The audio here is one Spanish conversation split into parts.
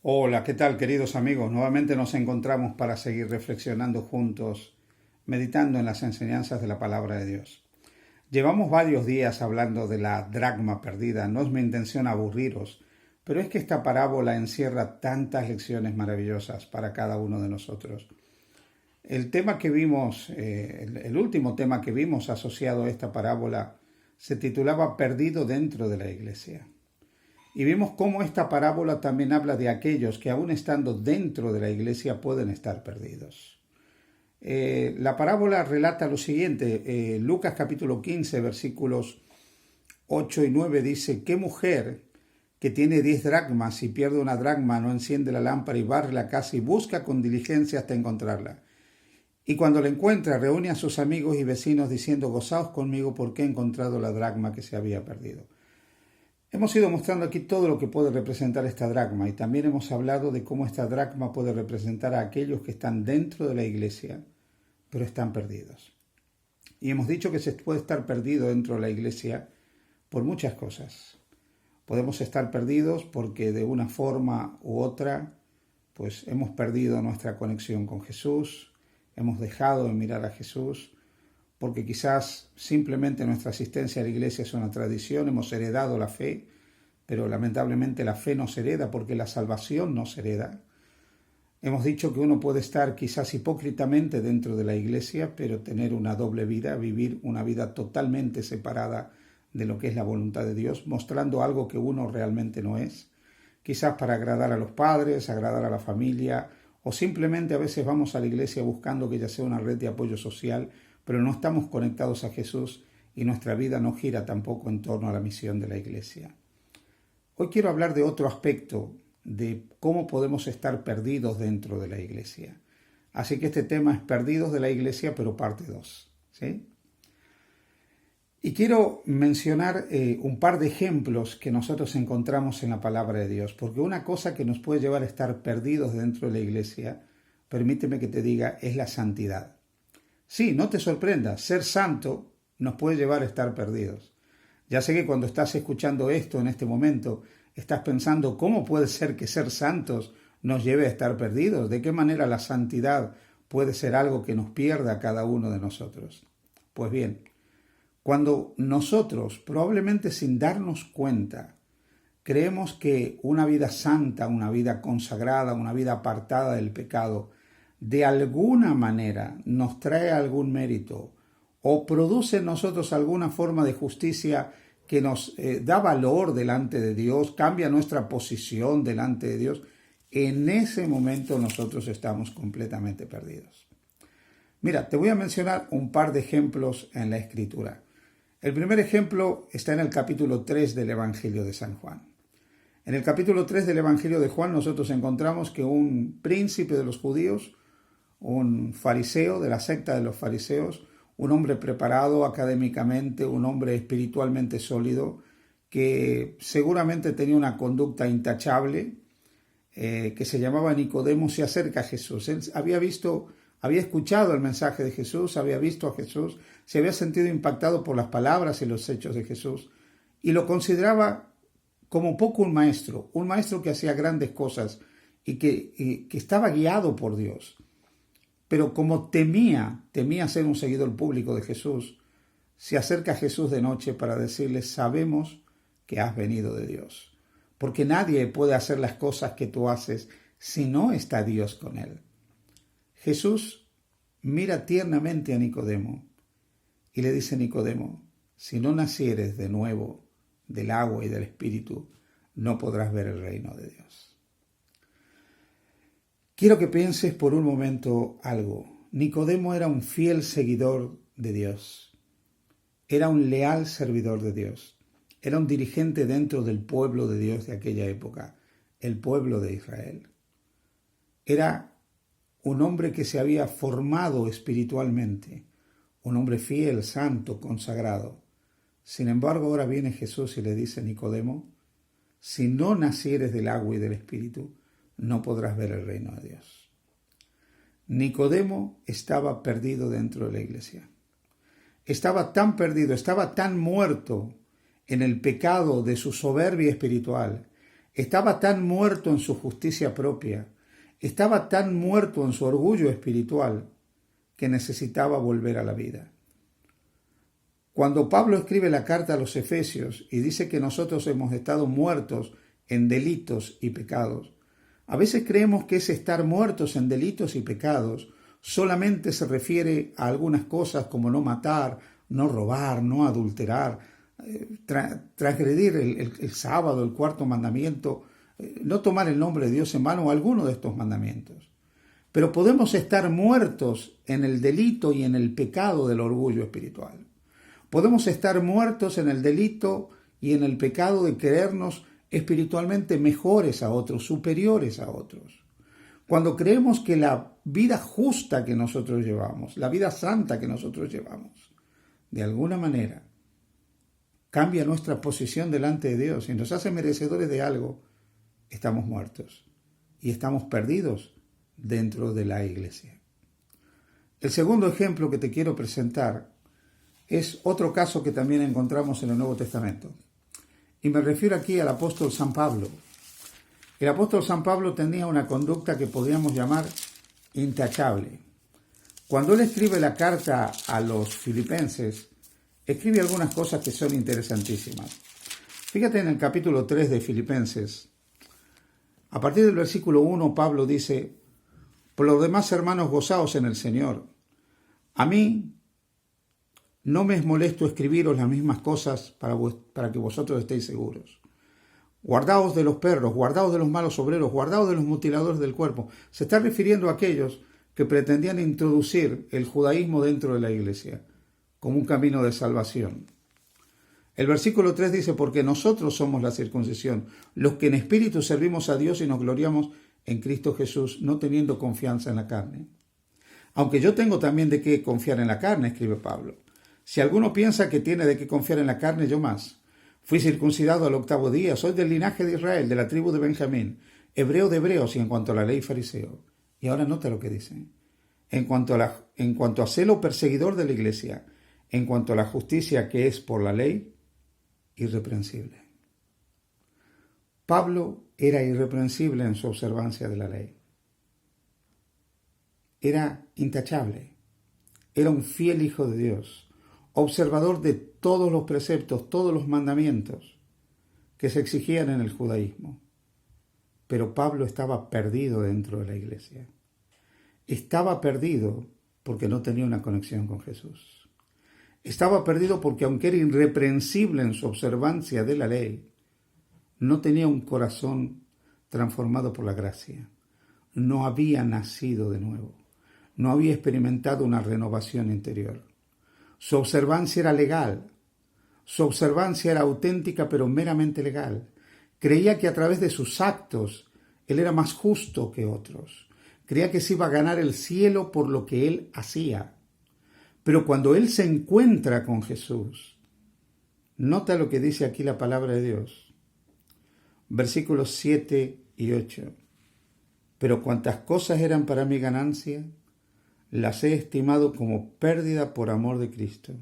Hola, ¿qué tal, queridos amigos? Nuevamente nos encontramos para seguir reflexionando juntos, meditando en las enseñanzas de la palabra de Dios. Llevamos varios días hablando de la dracma perdida. No es mi intención aburriros, pero es que esta parábola encierra tantas lecciones maravillosas para cada uno de nosotros. El tema que vimos, el último tema que vimos asociado a esta parábola, se titulaba Perdido dentro de la iglesia. Y vimos cómo esta parábola también habla de aquellos que aún estando dentro de la iglesia pueden estar perdidos. La parábola relata lo siguiente. Lucas capítulo 15, versículos 8 y 9 dice: ¿Qué mujer que tiene 10 dracmas y pierde una dracma no enciende la lámpara y barre la casa y busca con diligencia hasta encontrarla? Y cuando la encuentra, reúne a sus amigos y vecinos diciendo: gozaos conmigo porque he encontrado la dracma que se había perdido. Hemos ido mostrando aquí todo lo que puede representar esta dracma y también hemos hablado de cómo esta dracma puede representar a aquellos que están dentro de la iglesia, pero están perdidos. Y hemos dicho que se puede estar perdido dentro de la iglesia por muchas cosas. Podemos estar perdidos porque de una forma u otra, pues hemos perdido nuestra conexión con Jesús, hemos dejado de mirar a Jesús, porque quizás simplemente nuestra asistencia a la iglesia es una tradición, hemos heredado la fe, pero lamentablemente la fe no se hereda porque la salvación no se hereda. Hemos dicho que uno puede estar quizás hipócritamente dentro de la iglesia, pero tener una doble vida, vivir una vida totalmente separada de lo que es la voluntad de Dios, mostrando algo que uno realmente no es, quizás para agradar a los padres, agradar a la familia, o simplemente a veces vamos a la iglesia buscando que ya sea una red de apoyo social, pero no estamos conectados a Jesús y nuestra vida no gira tampoco en torno a la misión de la iglesia. Hoy quiero hablar de otro aspecto de cómo podemos estar perdidos dentro de la iglesia. Así que este tema es perdidos de la iglesia, pero parte 2. ¿Sí? Y quiero mencionar un par de ejemplos que nosotros encontramos en la palabra de Dios, porque una cosa que nos puede llevar a estar perdidos dentro de la iglesia, permíteme que te diga, es la santidad. Sí, no te sorprendas, ser santo nos puede llevar a estar perdidos. Ya sé que cuando estás escuchando esto en este momento, estás pensando, ¿cómo puede ser que ser santos nos lleve a estar perdidos? ¿De qué manera la santidad puede ser algo que nos pierda a cada uno de nosotros? Pues bien, cuando nosotros, probablemente sin darnos cuenta, creemos que una vida santa, una vida consagrada, una vida apartada del pecado, de alguna manera nos trae algún mérito o produce en nosotros alguna forma de justicia que nos da valor delante de Dios, cambia nuestra posición delante de Dios, en ese momento nosotros estamos completamente perdidos. Mira, te voy a mencionar un par de ejemplos en la Escritura. El primer ejemplo está en el capítulo 3 del Evangelio de San Juan. En el capítulo 3 del Evangelio de Juan nosotros encontramos que un príncipe de los judíos, un fariseo de la secta de los fariseos, un hombre preparado académicamente, un hombre espiritualmente sólido, que seguramente tenía una conducta intachable, que se llamaba Nicodemo, se acerca a Jesús. Él había escuchado el mensaje de Jesús, había visto a Jesús, se había sentido impactado por las palabras y los hechos de Jesús, y lo consideraba como poco un maestro que hacía grandes cosas y que estaba guiado por Dios. Pero como temía ser un seguidor público de Jesús, se acerca a Jesús de noche para decirle: sabemos que has venido de Dios, porque nadie puede hacer las cosas que tú haces si no está Dios con él. Jesús mira tiernamente a Nicodemo y le dice: Nicodemo, si no nacieres de nuevo del agua y del Espíritu, no podrás ver el reino de Dios. Quiero que pienses por un momento algo. Nicodemo era un fiel seguidor de Dios. Era un leal servidor de Dios. Era un dirigente dentro del pueblo de Dios de aquella época, el pueblo de Israel. Era un hombre que se había formado espiritualmente, un hombre fiel, santo, consagrado. Sin embargo, ahora viene Jesús y le dice: Nicodemo, si no nacieres del agua y del Espíritu, no podrás ver el reino de Dios. Nicodemo estaba perdido dentro de la iglesia. Estaba tan perdido, estaba tan muerto en el pecado de su soberbia espiritual, estaba tan muerto en su justicia propia, estaba tan muerto en su orgullo espiritual, que necesitaba volver a la vida. Cuando Pablo escribe la carta a los Efesios y dice que nosotros hemos estado muertos en delitos y pecados, a veces creemos que ese estar muertos en delitos y pecados solamente se refiere a algunas cosas como no matar, no robar, no adulterar, transgredir el sábado, el cuarto mandamiento, no tomar el nombre de Dios en vano o alguno de estos mandamientos. Pero podemos estar muertos en el delito y en el pecado del orgullo espiritual. Podemos estar muertos en el delito y en el pecado de creernos espiritualmente mejores a otros, superiores a otros. Cuando creemos que la vida justa que nosotros llevamos, la vida santa que nosotros llevamos, de alguna manera cambia nuestra posición delante de Dios y nos hace merecedores de algo, estamos muertos y estamos perdidos dentro de la iglesia. El segundo ejemplo que te quiero presentar es otro caso que también encontramos en el Nuevo Testamento. Y me refiero aquí al apóstol San Pablo. El apóstol San Pablo tenía una conducta que podríamos llamar intachable. Cuando él escribe la carta a los filipenses, escribe algunas cosas que son interesantísimas. Fíjate en el capítulo 3 de Filipenses. A partir del versículo 1, Pablo dice: por lo demás, hermanos, gozaos en el Señor. A mí no me es molesto escribiros las mismas cosas para que vosotros estéis seguros. Guardaos de los perros, guardaos de los malos obreros, guardaos de los mutiladores del cuerpo. Se está refiriendo a aquellos que pretendían introducir el judaísmo dentro de la iglesia como un camino de salvación. El versículo 3 dice: porque nosotros somos la circuncisión, los que en espíritu servimos a Dios y nos gloriamos en Cristo Jesús, no teniendo confianza en la carne. Aunque yo tengo también de qué confiar en la carne, escribe Pablo. Si alguno piensa que tiene de qué confiar en la carne, yo más. Fui circuncidado al 8º día, soy del linaje de Israel, de la tribu de Benjamín, hebreo de hebreos y en cuanto a la ley fariseo. Y ahora nota lo que dice. En cuanto a celo perseguidor de la iglesia, en cuanto a la justicia que es por la ley, irreprensible. Pablo era irreprensible en su observancia de la ley. Era intachable. Era un fiel hijo de Dios, observador de todos los preceptos, todos los mandamientos que se exigían en el judaísmo. Pero Pablo estaba perdido dentro de la iglesia. Estaba perdido porque no tenía una conexión con Jesús. Estaba perdido porque, aunque era irreprensible en su observancia de la ley, no tenía un corazón transformado por la gracia. No había nacido de nuevo. No había experimentado una renovación interior. Su observancia era legal. Su observancia era auténtica, pero meramente legal. Creía que a través de sus actos él era más justo que otros. Creía que se iba a ganar el cielo por lo que él hacía. Pero cuando él se encuentra con Jesús, nota lo que dice aquí la palabra de Dios. Versículos 7 y 8. Pero cuantas cosas eran para mi ganancia, las he estimado como pérdida por amor de Cristo.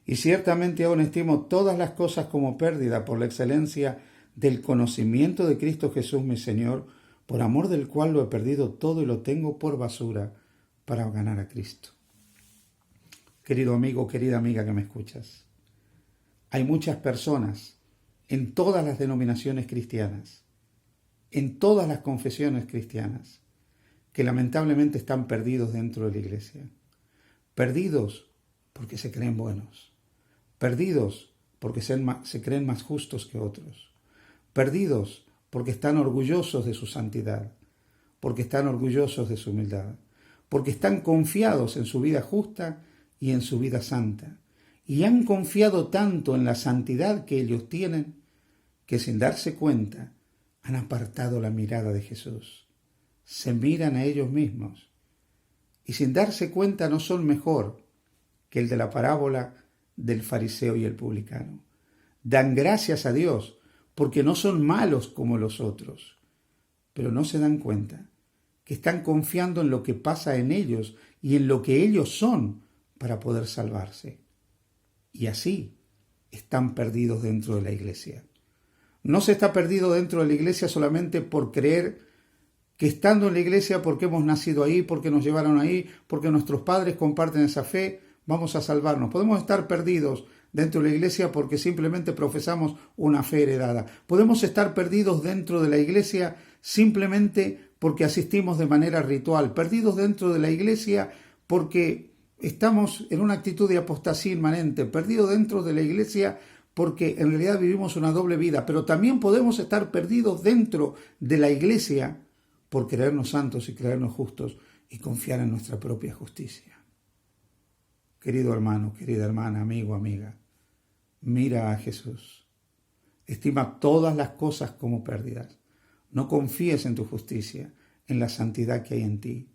Y ciertamente aún estimo todas las cosas como pérdida por la excelencia del conocimiento de Cristo Jesús mi Señor, por amor del cual lo he perdido todo y lo tengo por basura para ganar a Cristo. Querido amigo, querida amiga que me escuchas, hay muchas personas en todas las denominaciones cristianas, en todas las confesiones cristianas, que lamentablemente están perdidos dentro de la iglesia. Perdidos porque se creen buenos. Perdidos porque se creen más justos que otros. Perdidos porque están orgullosos de su santidad, porque están orgullosos de su humildad, porque están confiados en su vida justa y en su vida santa. Y han confiado tanto en la santidad que ellos tienen, que sin darse cuenta han apartado la mirada de Jesús. Se miran a ellos mismos y sin darse cuenta no son mejor que el de la parábola del fariseo y el publicano. Dan gracias a Dios porque no son malos como los otros, pero no se dan cuenta que están confiando en lo que pasa en ellos y en lo que ellos son para poder salvarse. Y así están perdidos dentro de la iglesia. No se está perdido dentro de la iglesia solamente por creer que estando en la iglesia, porque hemos nacido ahí, porque nos llevaron ahí, porque nuestros padres comparten esa fe, vamos a salvarnos. Podemos estar perdidos dentro de la iglesia porque simplemente profesamos una fe heredada. Podemos estar perdidos dentro de la iglesia simplemente porque asistimos de manera ritual, perdidos dentro de la iglesia porque estamos en una actitud de apostasía inmanente, perdidos dentro de la iglesia porque en realidad vivimos una doble vida, pero también podemos estar perdidos dentro de la iglesia por creernos santos y creernos justos y confiar en nuestra propia justicia. Querido hermano, querida hermana, amigo, amiga, mira a Jesús. Estima todas las cosas como pérdidas. No confíes en tu justicia, en la santidad que hay en ti.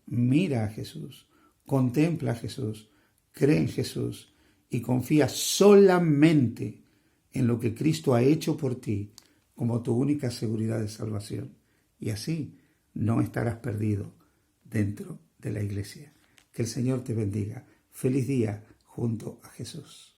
Mira a Jesús, contempla a Jesús, cree en Jesús y confía solamente en lo que Cristo ha hecho por ti como tu única seguridad de salvación. Y así no estarás perdido dentro de la iglesia. Que el Señor te bendiga. Feliz día junto a Jesús.